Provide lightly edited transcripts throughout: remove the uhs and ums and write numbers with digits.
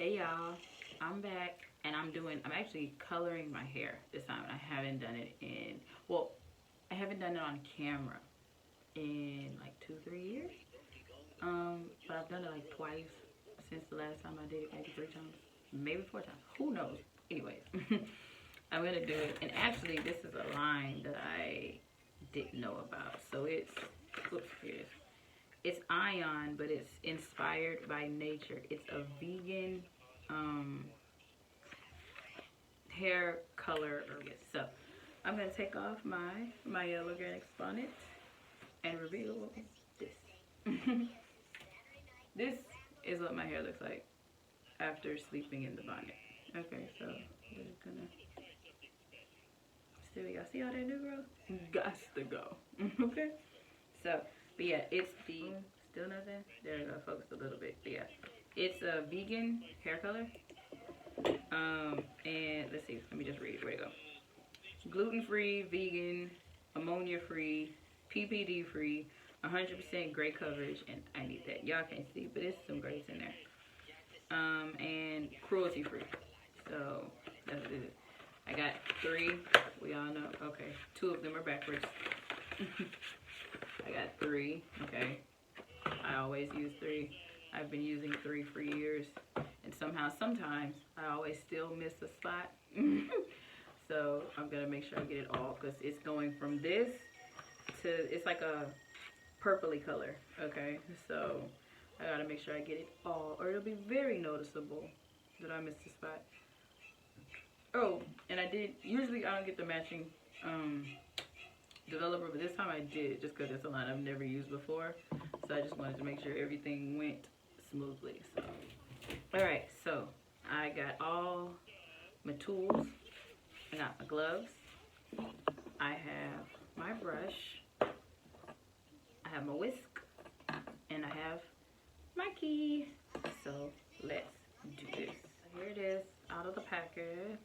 Hey y'all, I'm back and I'm actually coloring my hair this time. I haven't done it in, well, I haven't done it on camera in like 2-3 years. But I've done it like twice since the last time I did it, maybe 3 times, maybe 4 times, who knows. Anyways, I'm gonna do it, and actually this is a line that I didn't know about. So it's, oops, here it is. It's Ion, but it's inspired by nature. It's a vegan hair color. So I'm gonna take off my yellow granite bonnet and reveal this. This is what my hair looks like after sleeping in the bonnet. Okay, so we're just gonna still, y'all see all that new growth? Gots to go. Okay, so but yeah, it's the still nothing. There we go, focus a little bit. But yeah, it's a vegan hair color. And let's see, let me just read. Where you go? Gluten-free, vegan, ammonia-free, PPD-free, 100% gray coverage, and I need that. Y'all can't see, but there's some grays in there. And cruelty-free. So that's it. I got 3. We all know. Okay, 2 of them are backwards. I got 3. Okay, I always use 3. I've been using 3 for years, and sometimes I always still miss a spot. So I'm gonna make sure I get it all, because it's going from this to, it's like a purpley color. Okay, so I gotta make sure I get it all, or it'll be very noticeable that I missed a spot. Oh, and usually I don't get the matching developer, but this time I did, just because it's a line I've never used before. So I just wanted to make sure everything went smoothly. So, all right, so I got all my tools. I got my gloves. I have my brush. I have my whisk, and I have my key. So let's do this. Here it is, out of the packet.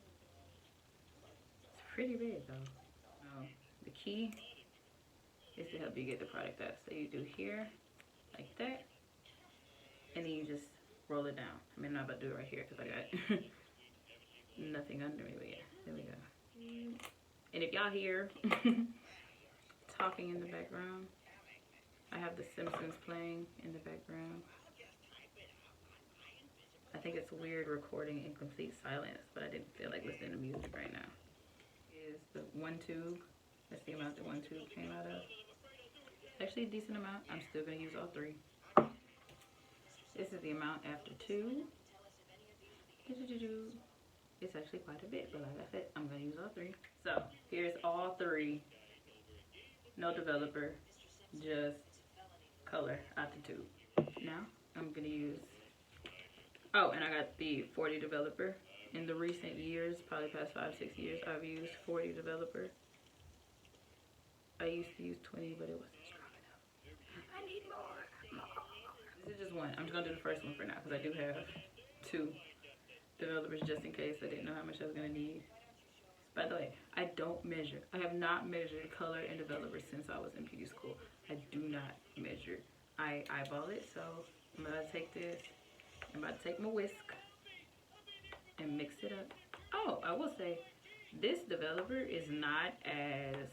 It's pretty big though. The key is to help you get the product out. So you do here, like that, and then you just roll it down. I mean, I'm not about to do it right here because I got nothing under me, but yeah, there we go. And if y'all hear talking in the background, I have The Simpsons playing in the background. I think it's weird recording in complete silence, but I didn't feel like listening to music right now. Is the 1 tube. That's the amount that 1 tube came out of. Actually a decent amount. I'm still gonna use all 3. This is the amount after 2. It's actually quite a bit, but like I said, I'm gonna use all 3. So here's all 3. No developer, just color out the tube. Now I'm gonna use, oh, and I got the 40 developer. In the recent years, probably past 5-6 years, I've used 40 developer. I used to use 20, but it wasn't strong enough. I need more. This is just 1. I'm just gonna do the first one for now, because I do have 2 developers just in case I didn't know how much I was gonna need. By the way, I don't measure. I have not measured color and developer since I was in beauty school. I do not measure. I eyeball it, so I'm about to take this. I'm about to take my whisk and mix it up. Oh, I will say, this developer is not as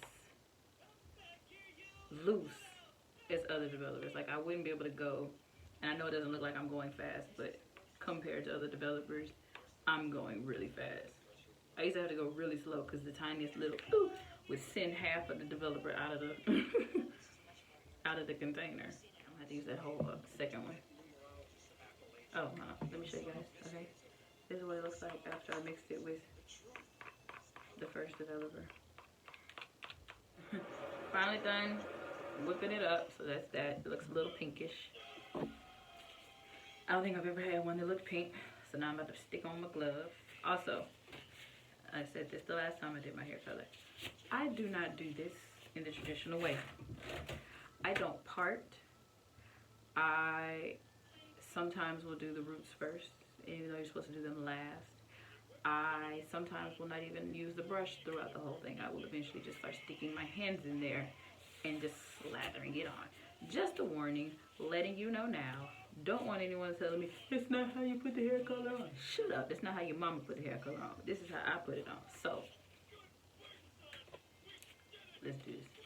loose as other developers. Like, I wouldn't be able to go, and I know it doesn't look like I'm going fast, but compared to other developers, I'm going really fast. I used to have to go really slow because the tiniest little would send half of the developer out of the out of the container. I'm gonna have to use that whole second one. Oh, no, let me show you guys. Okay, this is what it looks like after I mixed it with the first developer. Finally done whipping it up, so that's that. It looks a little pinkish. I don't think I've ever had one that looked pink, so now I'm about to stick on my glove. Also, I said this the last time I did my hair color. I do not do this in the traditional way. I don't part. I sometimes will do the roots first, even though you're supposed to do them last. I sometimes will not even use the brush throughout the whole thing. I will eventually just start sticking my hands in there and just slathering it on. Just a warning, letting you know now, Don't want anyone telling me, it's not how you put the hair color on. Shut up. That's not how your mama put the hair color on. This is how I put it on. So, let's do this.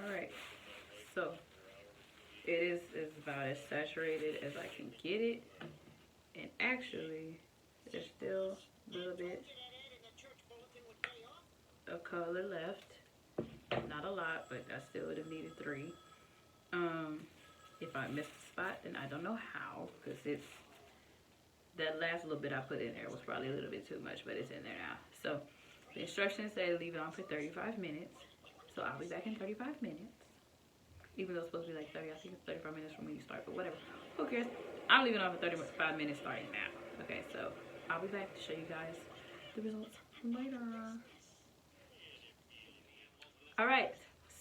Alright, so it is about as saturated as I can get it. And actually, there's still a little bit of color left. Not a lot, but I still would have needed 3. If I missed a spot, then I don't know how, because it's that last little bit I put in there was probably a little bit too much, but it's in there now. So the instructions say leave it on for 35 minutes. So I'll be back in 35 minutes. Even though it's supposed to be like 30, I think it's 35 minutes from when you start, but whatever. Who cares? I'm leaving on for 35 minutes starting now. Okay, so I'll be back to show you guys the results later. Alright,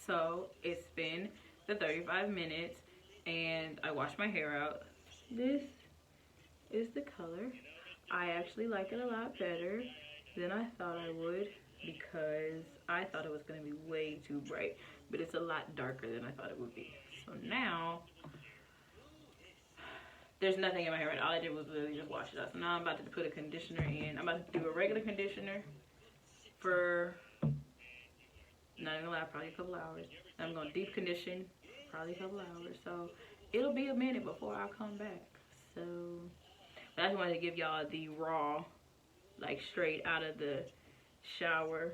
so it's been the 35 minutes and I washed my hair out. This is the color. I actually like it a lot better than I thought I would, because I thought it was going to be way too bright, but it's a lot darker than I thought it would be. So now there's nothing in my hair right now. All I did was literally just wash it out. So now I'm about to put a conditioner in. I'm about to do a regular conditioner for, not even gonna lie, probably a couple hours. I'm gonna deep condition probably a couple hours. So it'll be a minute before I come back. So but I just wanted to give y'all the raw, like straight out of the shower.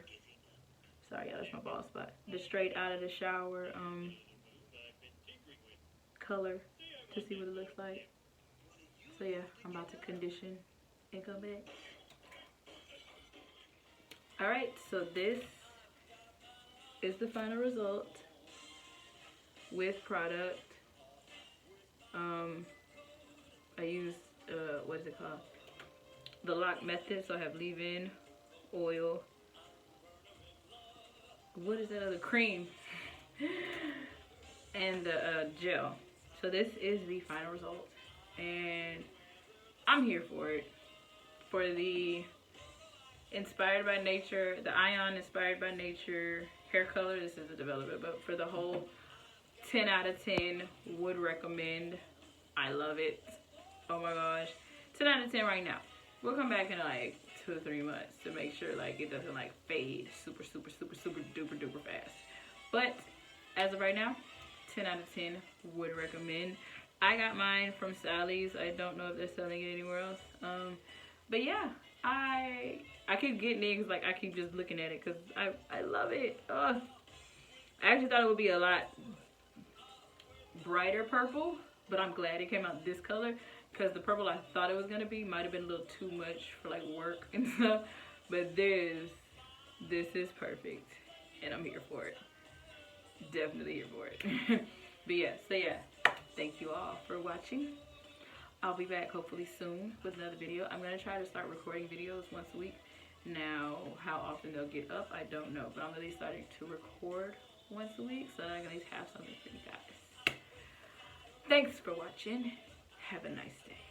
Sorry, y'all, that's my bald spot. The straight out of the shower color to see what it looks like. So yeah, I'm about to condition and come back. Alright, so this is the final result with product. I used what is it called? The lock method. So I have leave-in, oil, what is that other, cream, and the gel. So this is the final result, and I'm here for it. For the inspired by nature, the Ion inspired by nature hair color, this is the developer, but for the whole 10 out of 10 would recommend. I love it. Oh my gosh, 10 out of 10 right now. We'll come back in like 2 or 3 months to make sure like it doesn't like fade super duper duper fast. But as of right now, 10 out of 10 would recommend. I got mine from Sally's. I don't know if they're selling it anywhere else. But yeah, I keep getting it because like I keep just looking at it because I love it. I actually thought it would be a lot brighter purple, but I'm glad it came out this color, because the purple I thought it was gonna be might have been a little too much for like work and stuff. But this is perfect, and I'm here for it. Definitely here for it. But yeah, so yeah, thank you all for watching. I'll be back hopefully soon with another video. I'm gonna try to start recording videos once a week. Now, how often they'll get up, I don't know, but I'm really starting to record once a week, so I can at least have something for you guys. Thanks for watching. Have a nice day.